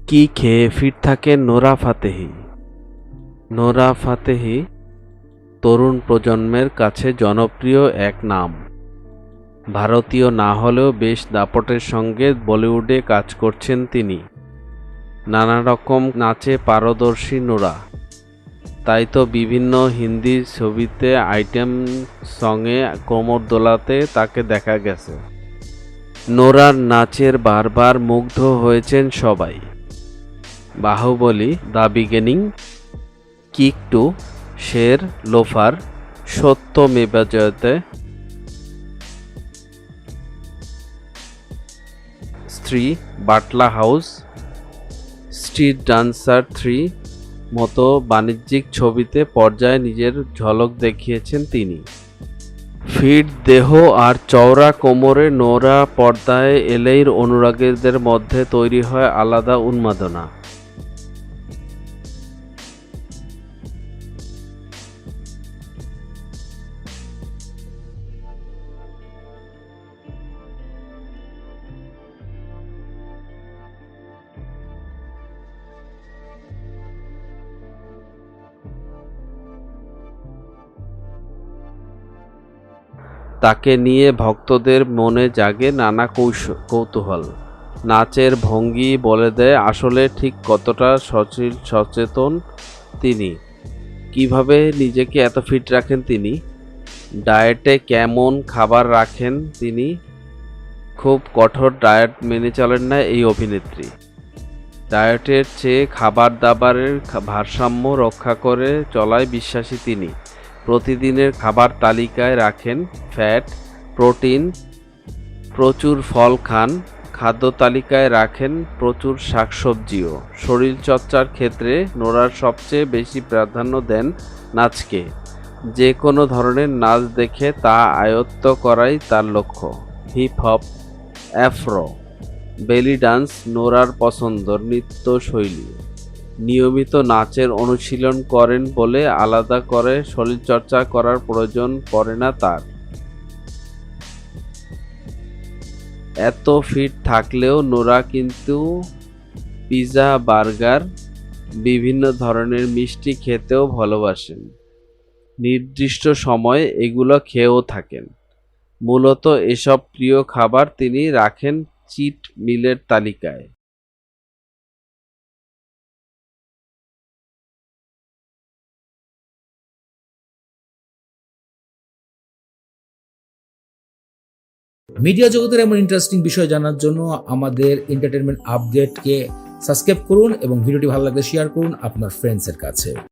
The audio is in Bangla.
কি খেয়ে ফিট থাকেন নোরা ফাতেহি? নোরা ফাতেহি তরুণ প্রজন্মের কাছে জনপ্রিয় এক নাম। ভারতীয় না হলেও বেশ দাপটের সঙ্গে বলিউডে কাজ করছেন তিনি। নানা রকম নাচে পারদর্শী নোরা, তাই তো বিভিন্ন হিন্দি ছবিতে আইটেম সঙে কোমর দোলাতে তাকে দেখা গেছে। নোরার নাচের বারবার মুগ্ধ হয়েছেন সবাই। Baahubali, the beginning, kick two, Sher, loafer, Satyameva Jayate, Stree, Batla house, street dancer 3 মতো বাণিজ্যিক ছবিতে পর্যায়ে নিজের ঝলক দেখিয়েছেন তিনি। ফিট দেহ আর চওড়া কোমরে নোরা পর্দায় এলেই অনুরাগীদের মধ্যে তৈরি হয় আলাদা উন্মাদনা। তাকে নিয়ে ভক্তদের মনে জাগে নানা কৌতূহল। নাচের ভঙ্গি বলে দেয় আসলে ঠিক কতটা সচেতন তিনি। কিভাবে নিজেকে এত ফিট রাখেন তিনি, ডায়েটে কেমন খাবার রাখেন তিনি। খুব কঠোর ডায়েট মেনে চলেন না এই অভিনেত্রী। ডায়েটের চেয়ে খাবার দাবারের ভারসাম্য রক্ষা করে চলায় বিশ্বাসী তিনি। প্রতিদিনের খাবার তালিকায় রাখেন ফ্যাট, প্রোটিন, প্রচুর ফল খান, খাদ্য তালিকায় রাখেন প্রচুর শাকসবজিও। শরীরচর্চার ক্ষেত্রে নোরার সবচেয়ে বেশি প্রাধান্য দেন নাচকে। যে কোনো ধরনের নাচ দেখে তা আয়ত্ত করাই তার লক্ষ্য। Hip hop, Afro, belly dance নোরার পছন্দর নৃত্যশৈলী। নিয়মিত নাচের অনুশীলন করেন বলে আলাদা করে শরীরচর্চা করার প্রয়োজন পড়ে না তার। এত ফিট থাকলেও নোরা কিন্তু পিৎজা, বার্গার, বিভিন্ন ধরনের মিষ্টি খেতেও ভালোবাসেন। নির্দিষ্ট সময়ে এগুলো খেয়েও থাকেন। মূলত এসব প্রিয় খাবার তিনি রাখেন চিট মিলের তালিকায়। মিডিয়া জগতের এমন ইন্টারেস্টিং বিষয় জানার জন্য আমাদের এন্টারটেনমেন্ট আপডেটকে সাবস্ক্রাইব করুন এবং ভিডিওটি ভালো লাগলে শেয়ার করুন আপনার ফ্রেন্ডসের কাছে।